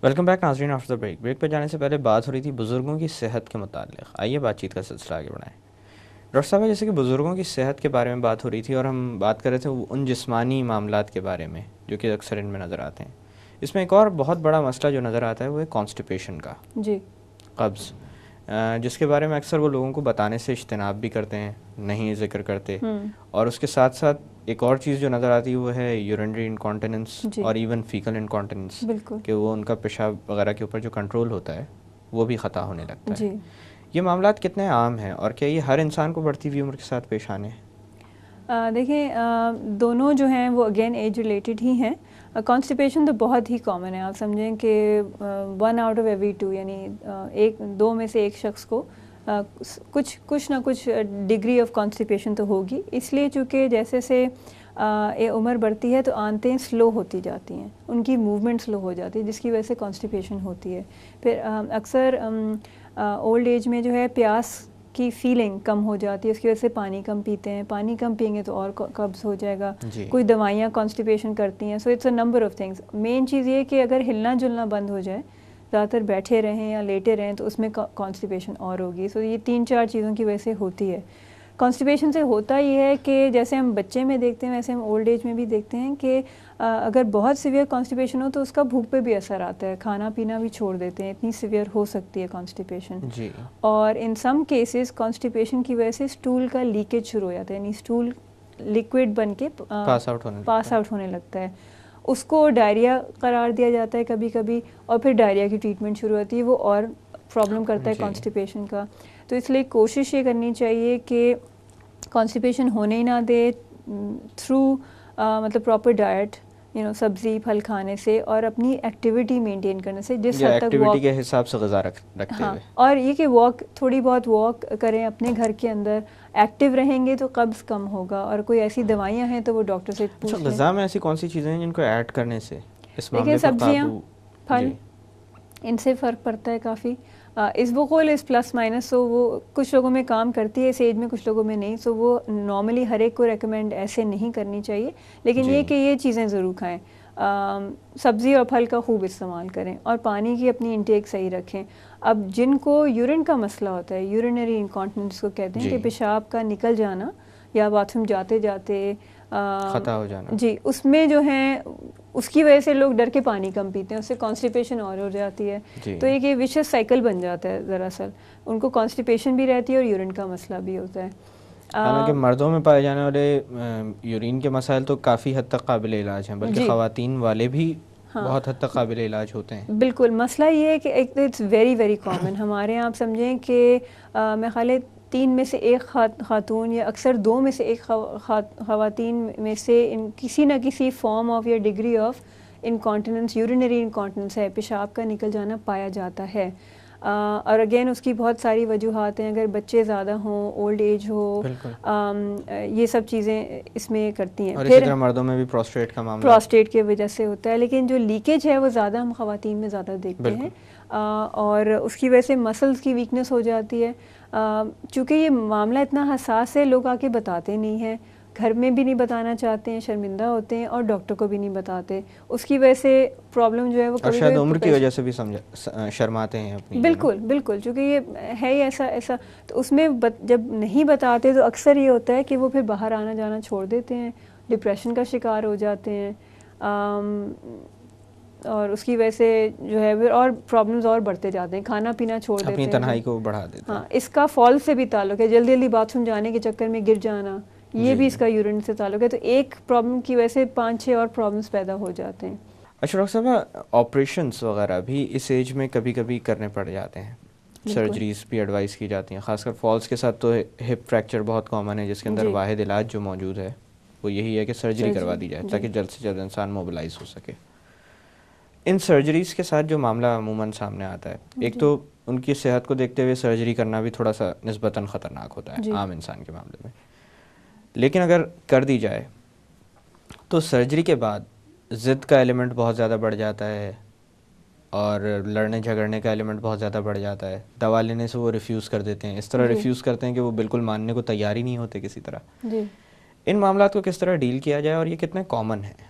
Welcome back ناظرین after the break پہ جانے سے پہلے بات ہو رہی تھی بزرگوں کی صحت کے متعلق. آئیے بات چیت کا سلسلہ آگے بڑھائیں. ڈاکٹر صاحب جیسے کہ بزرگوں کی صحت کے بارے میں بات ہو رہی تھی اور ہم بات کر رہے تھے ان جسمانی معاملات کے بارے میں جو کہ اکثر ان میں نظر آتے ہیں. اس میں ایک اور بہت بڑا مسئلہ جو نظر آتا ہے وہ ہے کانسٹیپیشن کا. جی. قبض، جس کے بارے میں اکثر وہ لوگوں کو بتانے سے اجتناب بھی کرتے ہیں، نہیں ذکر کرتے. اور اس کے ساتھ ساتھ ایک اور چیز جو نظر آتی ہے وہ ہے یورینری انکانٹیننس اور ایون فیکل انکانٹیننس، کہ وہ ان کا پیشاب وغیرہ کے اوپر جو کنٹرول ہوتا ہے وہ بھی خطا ہونے لگتا ہے. یہ معاملات کتنے عام ہیں اور کیا یہ ہر انسان کو بڑھتی ہوئی عمر کے ساتھ پیش آنے ہیں؟ دیکھیں دونوں جو ہیں وہ اگین ایج ریلیٹڈ ہی ہیں. کانسٹیپیشن تو بہت ہی کامن ہے. آپ سمجھیں کہ 1 out of every 2 یعنی دو میں سے ایک شخص کو کچھ نہ کچھ ڈگری آف کانسٹیپیشن تو ہوگی. اس لیے چونکہ جیسے سے عمر بڑھتی ہے تو آنتیں سلو ہوتی جاتی ہیں، ان کی موومنٹ سلو ہو جاتی ہے، جس کی وجہ سے کانسٹیپیشن ہوتی ہے. پھر اکثر اولڈ ایج میں جو ہے پیاس کی فیلنگ کم ہو جاتی ہے، اس کی وجہ سے پانی کم پیتے ہیں. پانی کم پئیں گے تو اور قبض ہو جائے گا. کوئی دوائیاں کانسٹیپیشن کرتی ہیں. So it's a number of things. Main چیز یہ کہ اگر ہلنا جلنا بند ہو جائے، زیادہ تر بیٹھے رہیں یا لیٹے رہیں، تو اس میں کانسٹیپیشن اور ہوگی. سو یہ 3-4 چیزوں کی وجہ سے ہوتی ہے. کانسٹیپیشن سے ہوتا یہ ہے کہ جیسے ہم بچے میں دیکھتے ہیں ویسے ہم اولڈ ایج میں بھی دیکھتے ہیں کہ اگر بہت سیویئر کانسٹیپیشن ہو تو اس کا بھوک پہ بھی اثر آتا ہے، کھانا پینا بھی چھوڑ دیتے ہیں. اتنی سیویئر ہو سکتی ہے کانسٹیپیشن. اور ان سم کیسز کانسٹیپیشن کی وجہ سے اسٹول کا لیکیج شروع ہو جاتا ہے، یعنی اسٹول لیکوڈ بن کے پاس آؤٹ ہونے لگتا ہے. اس کو ڈائریا قرار دیا جاتا ہے کبھی کبھی، اور پھر ڈائریا کی ٹریٹمنٹ شروع ہوتی ہے، وہ اور پرابلم کرتا ہے کانسٹیپیشن کا. تو اس لیے کوشش یہ کرنی چاہیے کہ کانسٹیپیشن ہونے ہی نہ دے تھرو مطلب پراپر ڈائٹ، سبزی پھل کھانے سے اور اپنی ایکٹیویٹی مینٹین کرنے سے، جس حد تک ایکٹیویٹی کے حساب سے غذا رکھتے ہوئے. اور یہ کہ تھوڑی بہت واک کریں اپنے گھر کے اندر. ایکٹیو رہیں گے تو قبض کم ہوگا. اور کوئی ایسی دوائیاں ہیں تو وہ ڈاکٹر سے پوچھ لیں. غذا میں ایسی کون سی چیزیں ہیں جن کو ایڈ کرنے سے اس معاملے پر سبزیاں، پھل، ان سے فرق پڑتا ہے کافی. اسبوقول اس پلس مائنس، سو وہ کچھ لوگوں میں کام کرتی ہے اس ایج میں، کچھ لوگوں میں نہیں. سو وہ نارملی ہر ایک کو ریکمینڈ ایسے نہیں کرنی چاہیے، لیکن یہ کہ یہ چیزیں ضرور کھائیں. سبزی اور پھل کا خوب استعمال کریں اور پانی کی اپنی انٹیک صحیح رکھیں. اب جن کو یورین کا مسئلہ ہوتا ہے، یورینری انکانٹیننس کو کہتے ہیں، کہ پیشاب کا نکل جانا یا باتھ روم جاتے جاتے خطا ہو جانا، جی، اس میں جو ہیں اس کی وجہ سے لوگ ڈر کے پانی کم پیتے ہیں، اس سے کانسٹیپیشن اور ہو جاتی ہے. تو ایک یہ ویشس سائیکل بن جاتا ہے. دراصل ان کو کانسٹیپیشن بھی رہتی ہے اور یورین کا مسئلہ بھی ہوتا ہے. حالانکہ مردوں میں پائے جانے والے یورین کے مسائل تو کافی حد تک قابل علاج ہیں، بلکہ خواتین والے بھی بہت حد تک قابل علاج ہوتے ہیں. بالکل. مسئلہ یہ ہے کہ اٹس ویری ویری کامن. ہمارے یہاں آپ سمجھیں کہ میں خیال ہے 3 میں سے 1 خاتون یا اکثر 2 میں سے 1 خواتین میں سے کسی نہ کسی فارم آف یا ڈگری آف انکانٹیننس، یورینری انکانٹیننس ہے، پیشاب کا نکل جانا پایا جاتا ہے. اور اگین اس کی بہت ساری وجوہات ہیں. اگر بچے زیادہ ہوں، اولڈ ایج ہو، یہ سب چیزیں اس میں کرتی ہیں. اور اسی طرح مردوں میں بھی پروسٹیٹ کا معاملہ، پروسٹیٹ کی وجہ سے ہوتا ہے. لیکن جو لیکیج ہے وہ زیادہ ہم خواتین میں زیادہ دیکھتے ہیں، اور اس کی وجہ سے مسلز کی ویکنس ہو جاتی ہے. چونکہ یہ معاملہ اتنا حساس ہے، لوگ آ کے بتاتے نہیں ہیں، گھر میں بھی نہیں بتانا چاہتے ہیں، شرمندہ ہوتے ہیں اور ڈاکٹر کو بھی نہیں بتاتے. اس کی وجہ سے پرابلم جو ہے وہ کبھی شاید عمر کی وجہ سے بھی شرماتے ہیں اپنی. بالکل بالکل. چونکہ یہ ہے ہی ایسا تو اس میں جب نہیں بتاتے تو اکثر یہ ہوتا ہے کہ وہ پھر باہر آنا جانا چھوڑ دیتے ہیں، ڈپریشن کا شکار ہو جاتے ہیں، اور اس کی وجہ سے جو ہے پھر اور پرابلمز اور بڑھتے جاتے ہیں. کھانا پینا چھوڑ دیتے ہیں، اپنی تنہائی کو بڑھا دیتے ہیں. اس کا فال سے بھی تعلق ہے، جلدی جلدی باتھ روم جانے کے چکر میں گر جانا، یہ بھی اس کا یورین سے تعلق ہے. تو ایک پرابلم کی وجہ سے 5-6 اور پرابلمس پیدا ہو جاتے ہیں. اچھا ڈاکٹر صاحب، آپریشنس وغیرہ بھی اس ایج میں کبھی کبھی کرنے پڑ جاتے ہیں، سرجریز بھی ایڈوائز کی جاتی ہیں، خاص کر فالس کے ساتھ. تو ہپ فریکچر بہت کامن ہے، جس کے اندر واحد علاج جو موجود ہے وہ یہی ہے کہ سرجری کروا دی جائے تاکہ جلد سے جلد انسان موبلائز ہو سکے. ان سرجریز کے ساتھ جو معاملہ عموماً سامنے آتا ہے، ایک تو ان کی صحت کو دیکھتے ہوئے سرجری کرنا بھی تھوڑا سا نسبتاً خطرناک ہوتا ہے عام انسان کے معاملے میں. لیکن اگر کر دی جائے تو سرجری کے بعد ضد کا ایلیمنٹ بہت زیادہ بڑھ جاتا ہے اور لڑنے جھگڑنے کا ایلیمنٹ بہت زیادہ بڑھ جاتا ہے. دوا لینے سے وہ ریفیوز کر دیتے ہیں، اس طرح ریفیوز کرتے ہیں کہ وہ بالکل ماننے کو تیار ہی نہیں ہوتے کسی طرح. ان معاملات کو کس طرح ڈیل کیا جائے اور یہ کتنے کامن ہیں؟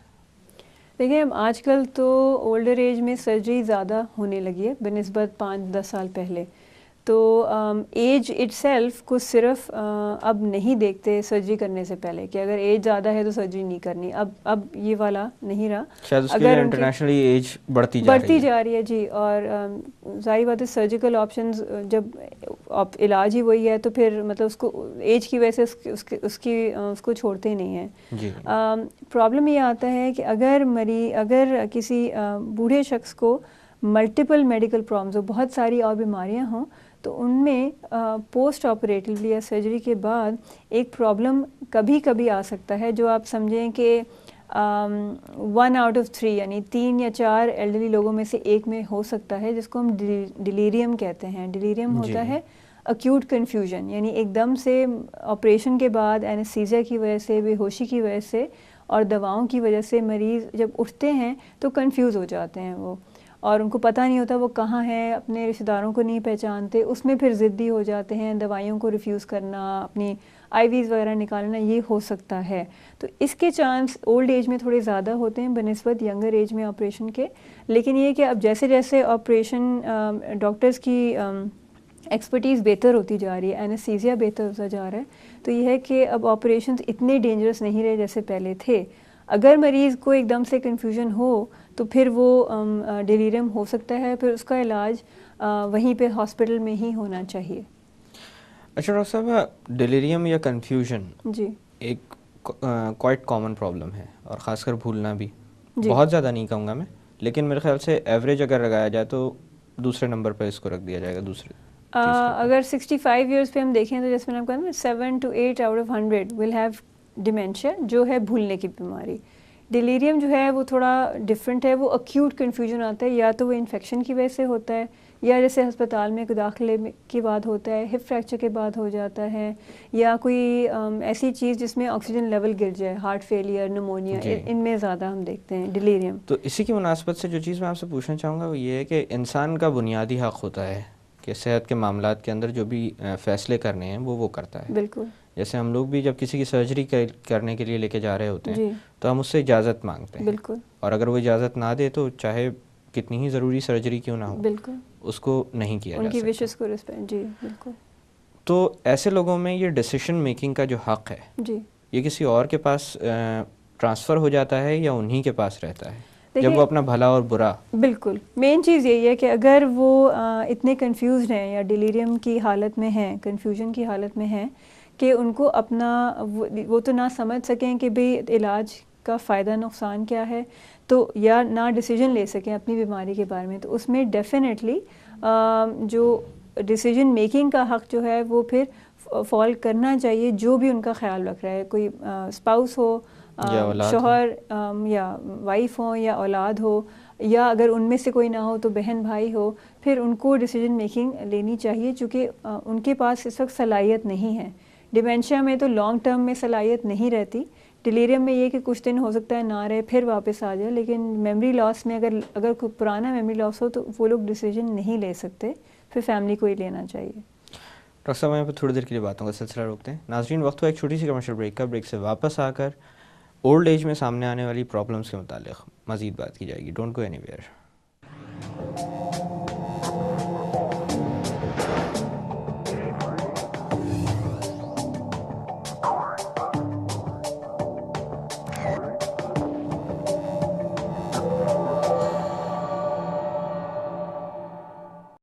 دیکھیں اب آج کل تو اولڈر ایج میں سرجری زیادہ ہونے لگی ہے بنسبت 5-10 سال پہلے. تو ایج اٹ سیلف کو صرف اب نہیں دیکھتے سرجری کرنے سے پہلے کہ اگر ایج زیادہ ہے تو سرجری نہیں کرنی. اب یہ والا نہیں رہا. شاید اس کے انٹرنیشنلی ایج بڑھتی جا رہی ہے جی. اور ظاہری بات ہے سرجیکل آپشنز جب علاج ہی وہی ہے تو پھر مطلب اس کو ایج کی وجہ سے اس کو چھوڑتے ہی نہیں ہیں. پرابلم یہ آتا ہے کہ اگر کسی بوڑھے شخص کو ملٹیپل میڈیکل پرابلمز ہو, بہت ساری اور بیماریاں ہوں, تو ان میں پوسٹ آپریٹیولی یا سرجری کے بعد ایک پرابلم کبھی کبھی آ سکتا ہے جو آپ سمجھیں کہ 1 out of 3 یعنی 3 یا 4 ایلڈرلی لوگوں میں سے ایک میں ہو سکتا ہے, جس کو ہم ڈیلیریم کہتے ہیں. ڈیلیریم ہوتا ہے اکیوٹ کنفیوژن, یعنی ایک دم سے آپریشن کے بعد اینستھیزیا کی وجہ سے, بے ہوشی کی وجہ سے اور دواؤں کی وجہ سے مریض جب اٹھتے ہیں تو کنفیوز ہو جاتے ہیں وہ, اور ان کو پتہ نہیں ہوتا وہ کہاں ہیں, اپنے رشتہ داروں کو نہیں پہچانتے. اس میں پھر ضدی ہو جاتے ہیں, دوائیوں کو ریفیوز کرنا, اپنی آئی ویز وغیرہ نکالنا, یہ ہو سکتا ہے. تو اس کے چانس اولڈ ایج میں تھوڑے زیادہ ہوتے ہیں بنسبت ینگر ایج میں آپریشن کے. لیکن یہ کہ اب جیسے جیسے آپریشن ڈاکٹرز کی ایکسپرٹیز بہتر ہوتی جا رہی ہے, اینستھیزیا بہتر ہوتا جا رہا ہے, تو یہ ہے کہ اب آپریشنز اتنے ڈینجرس نہیں رہے جیسے پہلے تھے. اگر مریض کو ایک دم سے کنفیوژن ہو تو پھر وہ ڈیلیریم ہو سکتا ہے, پھر اس کا علاج وہیں پہ ہاسپٹل میں ہی ہونا چاہیے. اچھا ڈاکٹر صاحب, ڈیلیریم یا کنفیوژن جی ایک کوائٹ کامن پرابلم ہے, اور خاص کر بھولنا بھی. بہت زیادہ نہیں کہوں گا میں, لیکن میرے خیال سے ایوریج اگر لگایا جائے تو دوسرے نمبر پہ اس کو رکھ دیا جائے گا. اگر 65 ایئرس پہ ہم دیکھیں تو جیسے میں نے کہا نا 7 to 8 out of 100 will have ڈیمینشیا, جو ہے بھولنے کی بیماری. ڈیلیریم جو ہے وہ تھوڑا ڈفرینٹ ہے, وہ اکیوٹ کنفیوژن آتا ہے, یا تو وہ انفیکشن کی وجہ سے ہوتا ہے, یا جیسے ہسپتال میں داخلے کے بعد ہوتا ہے, ہپ فریکچر کے بعد ہو جاتا ہے, یا کوئی ایسی چیز جس میں آکسیجن لیول گر جائے, ہارٹ فیلئر, نمونیا, ان میں زیادہ ہم دیکھتے ہیں ڈیلیریم. تو اسی کی مناسبت سے جو چیز میں آپ سے پوچھنا چاہوں گا وہ یہ ہے کہ انسان کا بنیادی حق ہوتا ہے کہ صحت کے معاملات کے اندر جو بھی فیصلے کرنے ہیں وہ کرتا ہے. بالکل. جیسے ہم لوگ بھی جب کسی کی سرجری کرنے کے لیے لے کے جا رہے ہوتے ہیں تو ہم اس سے اجازت مانگتے ہیں. بالکل. اور اگر وہ اجازت نہ دے تو چاہے کتنی ہی ضروری سرجری کیوں نہ ہو, بالکل اس کو نہیں کیا جا سکتا. ان کی وشز کو ریسپیکٹ. جی بالکل. تو ایسے لوگوں میں یہ ڈیسیشن میکنگ کا جو حق ہے جی یہ کسی اور کے پاس ٹرانسفر ہو جاتا ہے یا انہی کے پاس رہتا ہے جب وہ اپنا بھلا اور برا؟ بالکل مین چیز یہی ہے کہ اگر وہ اتنے کنفیوزڈ ہیں یا ڈیلیریم کی حالت میں ہیں, کنفیوژن کی حالت میں ہیں, کہ ان کو اپنا وہ تو نہ سمجھ سکیں کہ بھئی علاج کا فائدہ نقصان کیا ہے, تو یا نہ ڈیسیجن لے سکیں اپنی بیماری کے بارے میں, تو اس میں ڈیفینیٹلی جو ڈیسیجن میکنگ کا حق جو ہے وہ پھر فال کرنا چاہیے جو بھی ان کا خیال رکھ رہا ہے, کوئی اسپاؤس ہو, شوہر یا وائف ہو, یا اولاد ہو, یا اگر ان میں سے کوئی نہ ہو تو بہن بھائی ہو. پھر ان کو ڈیسیجن میکنگ لینی چاہیے چونکہ ان کے پاس اس وقت صلاحیت نہیں ہے. ڈیمینشیا میں تو لانگ ٹرم میں صلاحیت نہیں رہتی, ڈیلیریم میں یہ کہ کچھ دن ہو سکتا ہے نہ رہے پھر واپس آ جائے, لیکن میموری لاس میں اگر کوئی پرانا میموری لاس ہو تو وہ لوگ ڈیسیجن نہیں لے سکتے, پھر فیملی کو ہی لینا چاہیے. ڈاکٹر صاحب یہاں پہ تھوڑی دیر کے لیے باتوں کا سلسلہ روکتے ہیں. ناظرین وقت ہوا ایک چھوٹی سی کمرشل بریک کا. بریک سے واپس آ کر اولڈ ایج میں سامنے آنے والی پرابلمس کے متعلق مزید بات کی جائے گی. Don't go any where.